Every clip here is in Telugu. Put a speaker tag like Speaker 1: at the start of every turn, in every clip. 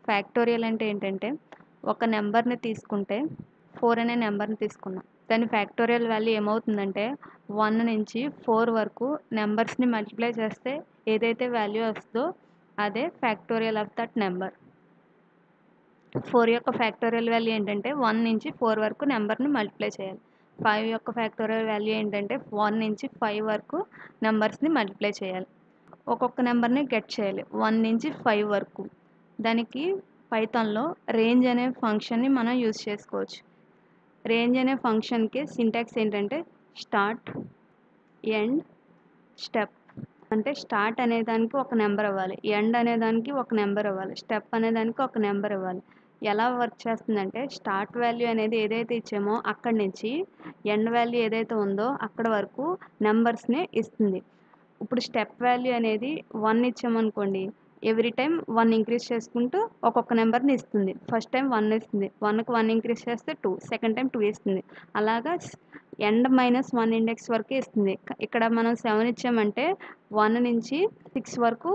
Speaker 1: ఫ్యాక్టోరియల్ అంటే ఏంటంటే ఒక నెంబర్ని తీసుకుంటే 4 అనే నెంబర్ని తీసుకున్నాం. దాని ఫ్యాక్టోరియల్ వాల్యూ ఏమవుతుందంటే 1 నుంచి 4 వరకు నెంబర్స్ని మల్టిప్లై చేస్తే ఏదైతే వాల్యూ వస్తుందో అదే ఫ్యాక్టోరియల్ ఆఫ్ దట్ నెంబర్. 4 యొక్క ఫ్యాక్టోరియల్ వాల్యూ ఏంటంటే 1 నుంచి 4 వరకు నెంబర్ని మల్టిప్లై చేయాలి. 5 యొక్క ఫ్యాక్టోరియల్ వాల్యూ ఏంటంటే 1 నుంచి 5 వరకు నెంబర్స్ని మల్టిప్లై చేయాలి. ఒక్కొక్క నెంబర్ని గెట్ చేయాలి 1 నుంచి 5 వరకు. దానికి పైథాన్లో రేంజ్ అనే ఫంక్షన్ని మనం యూజ్ చేసుకోవచ్చు. రేంజ్ అనే ఫంక్షన్కి సింటాక్స్ ఏంటంటే స్టార్ట్, ఎండ్, స్టెప్. అంటే స్టార్ట్ అనేదానికి ఒక నెంబర్ ఇవ్వాలి, ఎండ్ అనేదానికి ఒక నెంబర్ ఇవ్వాలి, స్టెప్ అనేదానికి ఒక నెంబర్ ఇవ్వాలి. ఎలా వర్క్ చేస్తుందంటే స్టార్ట్ వాల్యూ అనేది ఏదైతే ఇచ్చామో అక్కడి నుంచి ఎండ్ వాల్యూ ఏదైతే ఉందో అక్కడ వరకు నెంబర్స్ని ఇస్తుంది. ఇప్పుడు స్టెప్ వాల్యూ అనేది 1 ఇచ్చామనుకోండి, ఎవ్రీ టైం 1 ఇంక్రీజ్ చేసుకుంటూ ఒక్కొక్క నెంబర్ని ఇస్తుంది. ఫస్ట్ టైం 1 ఇస్తుంది, 1కి 1 ఇంక్రీజ్ చేస్తే 2, సెకండ్ టైం 2 ఇస్తుంది. అలాగా ఎండ్ -1 ఇండెక్స్ వరకు ఇస్తుంది. ఇక్కడ మనం 7 ఇచ్చామంటే 1 నుంచి 6 వరకు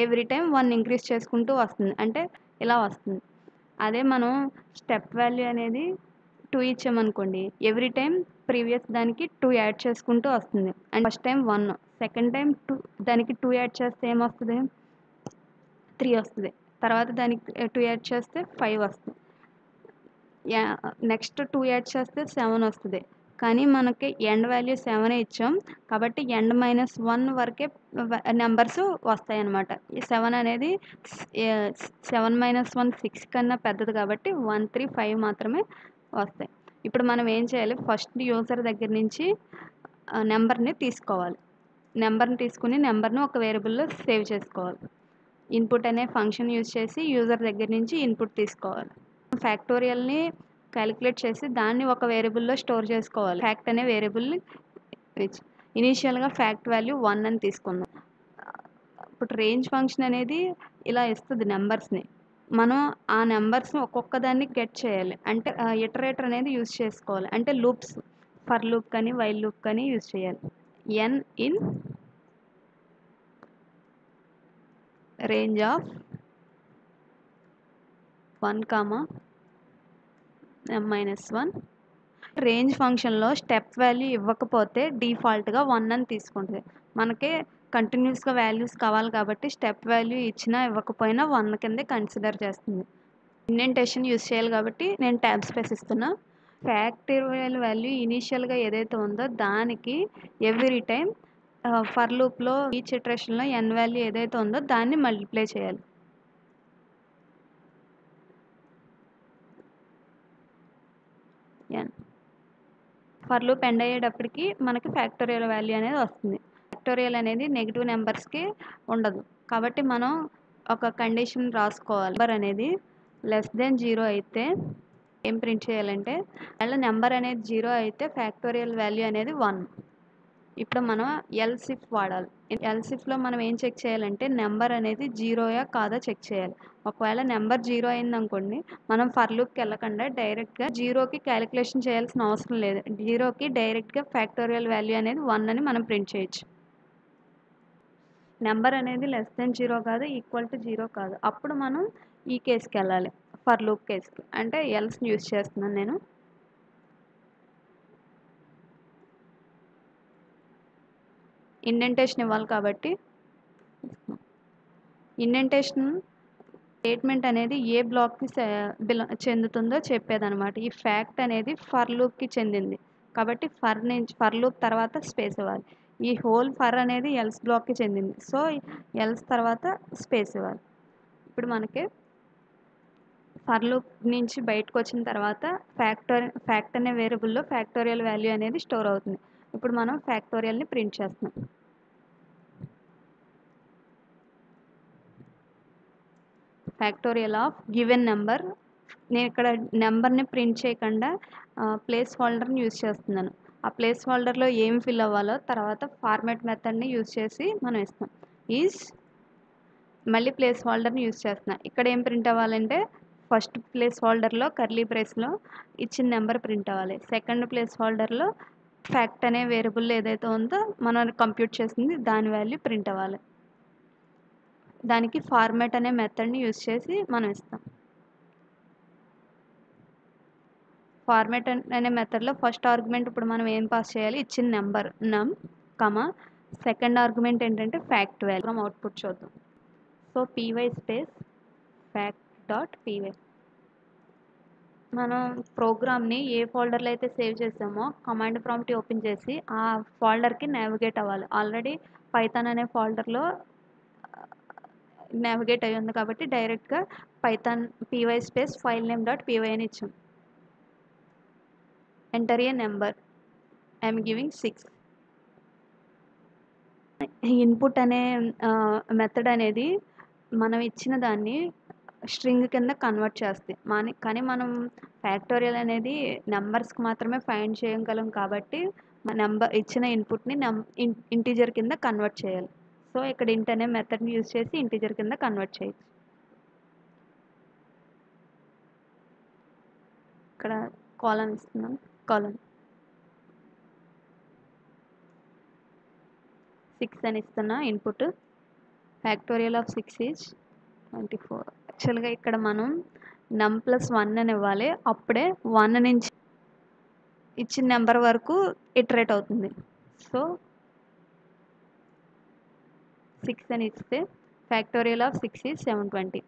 Speaker 1: ఎవ్రీ టైం 1 ఇంక్రీజ్ చేసుకుంటూ వస్తుంది, అంటే ఇలా వస్తుంది. అదే మనం స్టెప్ వాల్యూ అనేది 2 ఇచ్చామనుకోండి, ఎవ్రీ టైం ప్రీవియస్ దానికి 2 యాడ్ చేసుకుంటూ వస్తుంది. And first time 1, second time 2, దానికి 2 యాడ్ చేస్తే ఏమొస్తుంది 3 వస్తుంది. తర్వాత దానికి 2 యాడ్ చేస్తే 5 వస్తుంది. నెక్స్ట్ 2 యాడ్ చేస్తే 7 వస్తుంది. కానీ మనకి ఎండ్ వాల్యూ 7 ఇచ్చాం కాబట్టి ఎండ్ -1 వరకే నెంబర్స్ వస్తాయి అన్నమాట. ఈ 7 అనేది 7 - 1 6 కన్నా పెద్దది కాబట్టి 1, 3, 5 మాత్రమే వస్తాయి. ఇప్పుడు మనం ఏం చేయాలి, ఫస్ట్ యూజర్ దగ్గర నుంచి నెంబర్ని తీసుకోవాలి. నెంబర్ని తీసుకుని నెంబర్ని ఒక వేరియబుల్లో సేవ్ చేసుకోవాలి. ఇన్పుట్ అనే ఫంక్షన్ యూజ్ చేసి యూజర్ దగ్గర నుంచి ఇన్పుట్ తీసుకోవాలి. ఫ్యాక్టోరియల్ని క్యాలిక్యులేట్ చేసి దాన్ని ఒక వేరియబుల్లో స్టోర్ చేసుకోవాలి. ఫ్యాక్ట్ అనే వేరియబుల్ని ఇనీషియల్గా ఫ్యాక్ట్ వాల్యూ 1 అని తీసుకుందాం. ఇప్పుడు రేంజ్ ఫంక్షన్ అనేది ఇలా ఇస్తుంది నెంబర్స్ని. మనం ఆ నెంబర్స్ని ఒక్కొక్క దాన్ని గెట్ చేయాలి. అంటే ఇటరేటర్ అనేది యూజ్ చేసుకోవాలి. అంటే లూప్స్, ఫర్ లూప్ కానీ వైల్ లూప్ కానీ యూజ్ చేయాలి. n in range of 1, m-1. Range ఫంక్షన్లో స్టెప్ వాల్యూ ఇవ్వకపోతే డిఫాల్ట్గా 1 అని తీసుకుంటుంది. మనకి కంటిన్యూస్గా వాల్యూస్ కావాలి కాబట్టి స్టెప్ వాల్యూ ఇచ్చినా ఇవ్వకపోయినా 1 కిందే కన్సిడర్ చేస్తుంది. ఇండెంటేషన్ యూజ్ చేయాలి కాబట్టి నేను ట్యాబ్ స్పేస్ ఇస్తున్నా. ఫ్యాక్టోరియల్ వాల్యూ ఇనీషియల్గా ఏదైతే ఉందో దానికి ఎవ్రీ టైం ఫర్ లూప్లో ఈచ్ ఇటరేషన్లో n వాల్యూ ఏదైతే ఉందో దాన్ని మల్టిప్లై చేయాలి. ఫర్ లూప్ ఎండ్ అయ్యేటప్పటికి మనకి ఫ్యాక్టోరియల్ వాల్యూ అనేది వస్తుంది. ఫ్యాక్టోరియల్ అనేది నెగిటివ్ నెంబర్స్కి ఉండదు కాబట్టి మనం ఒక కండిషన్ రాసుకోవాలి. నెంబర్ అనేది <0 అయితే ఏం ప్రింట్ చేయాలంటే అలా నెంబర్ అనేది 0 అయితే ఫ్యాక్టోరియల్ వాల్యూ అనేది 1. ఇప్పుడు మనం ఎల్స్ ఇఫ్ వాడాలి. ఎల్స్ ఇఫ్లో మనం ఏం చెక్ చేయాలంటే నెంబర్ అనేది 0యా కాదా చెక్ చేయాలి. ఒకవేళ నెంబర్ 0 అయిందనుకోండి, మనం ఫర్ లూప్కి వెళ్ళకుండా డైరెక్ట్గా 0కి క్యాలిక్యులేషన్ చేయాల్సిన అవసరం లేదు. 0కి డైరెక్ట్గా ఫ్యాక్టోరియల్ వాల్యూ అనేది 1 అని మనం ప్రింట్ చేయొచ్చు. నెంబర్ అనేది <0 కాదు, =0 కాదు, అప్పుడు మనం ఈ కేసుకి వెళ్ళాలి, ఫర్ లూప్ కేసుకి. అంటే ఎల్స్ని యూజ్ చేస్తున్నాను నేను. ఇండెంటేషన్ ఇవ్వాలి కాబట్టి ఇండెంటేషన్ స్టేట్మెంట్ అనేది ఏ బ్లాక్కి చెందుతుందో చెప్పేదన్నమాట. ఈ ఫ్యాక్ట్ అనేది ఫర్ లూప్కి చెందింది కాబట్టి ఫర్ లూప్ తర్వాత స్పేస్ ఇవ్వాలి. ఈ హోల్ ఫర్ అనేది ఎల్స్ బ్లాక్కి చెందింది, సో ఎల్స్ తర్వాత స్పేస్ ఇవ్వాలి. ఇప్పుడు మనకి ఫర్ లూప్ నుంచి బయటకు వచ్చిన తర్వాత ఫ్యాక్ట్ అనే వేరియబుల్లో ఫ్యాక్టోరియల్ వాల్యూ అనేది స్టోర్ అవుతుంది. ఇప్పుడు మనం ఫ్యాక్టోరియల్ని ప్రింట్ చేస్తున్నాం. Factorial of given number. నేను ఇక్కడ నెంబర్ని ప్రింట్ చేయకుండా ప్లేస్ హోల్డర్ని యూజ్ చేస్తున్నాను. ఆ ప్లేస్ హోల్డర్లో ఏం ఫిల్ అవ్వాలో తర్వాత ఫార్మాట్ మెథడ్ని యూజ్ చేసి మనం ఇస్తాం. మళ్ళీ ప్లేస్ హోల్డర్ని యూజ్ చేస్తున్నాను. ఇక్కడ ఏం ప్రింట్ అవ్వాలంటే ఫస్ట్ ప్లేస్ హోల్డర్లో కర్లీ బ్రేస్లో ఇచ్చిన నెంబర్ ప్రింట్ అవ్వాలి. సెకండ్ ప్లేస్ హోల్డర్లో ఫ్యాక్ట్ అనే వేరియబుల్ ఏదైతే ఉందో మనం కంప్యూట్ చేసింది దాని వాల్యూ ప్రింట్ అవ్వాలి. దానికి ఫార్మాట్ అనే మెథడ్ని యూజ్ చేసి మనం ఇస్తాం. ఫార్మాట్ అనే మెథడ్లో ఫస్ట్ ఆర్గ్యుమెంట్ ఇప్పుడు మనం ఏం పాస్ చేయాలి, ఇచ్చిన నెంబర్ నమ్ కమా సెకండ్ ఆర్గ్యుమెంట్ ఏంటంటే ఫ్యాక్ట్ వాల్యూ. మనం అవుట్పుట్ చూద్దాం. So py space fact dot py. మనం ప్రోగ్రామ్ని ఏ ఫోల్డర్లో అయితే సేవ్ చేసామో కమాండ్ ప్రాంప్ట్ ఓపెన్ చేసి ఆ ఫోల్డర్కి నావిగేట్ అవ్వాలి. ఆల్రెడీ పైథాన్ అనే ఫోల్డర్లో నావిగేట్ అయ్యి ఉంది కాబట్టి డైరెక్ట్గా Python py space file name dot py అని ఇచ్చాం. Enter a number, I'm giving 6. Input అనే మెథడ్ అనేది మనం ఇచ్చిన దాన్ని స్ట్రింగ్ కింద కన్వర్ట్ చేస్తాయి. కానీ మనం ఫ్యాక్టోరియల్ అనేది నెంబర్స్కి మాత్రమే ఫైండ్ చేయగలం కాబట్టి ఇచ్చిన ఇన్పుట్ని ఇంటీజర్ కింద కన్వర్ట్ చేయాలి. సో ఇక్కడ ఇంట్ అనే మెథడ్ని యూజ్ చేసి ఇంటీజర్ కింద కన్వర్ట్ చేయొచ్చు. ఇక్కడ కాలమ్ ఇస్తున్నాం. కాలమ్ 6 అని ఇస్తున్నా ఇన్పుట్. Factorial of 6 is 24. యాక్చువల్గా ఇక్కడ మనం నమ్ ప్లస్ 1 అని ఇవ్వాలి. అప్పుడే 1 నుంచి ఇచ్చిన నెంబర్ వరకు ఇటరేట్ అవుతుంది. సో 6 అని ఇస్తే ఫ్యాక్టోరియల్ ఆఫ్ 6 ఈజ్ 720.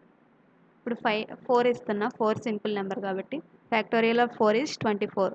Speaker 1: ఇప్పుడు 4 ఇస్తున్నా. 4 సింపుల్ నెంబర్ కాబట్టి ఫ్యాక్టోరియల్ ఆఫ్ 4 ఈజ్ 24.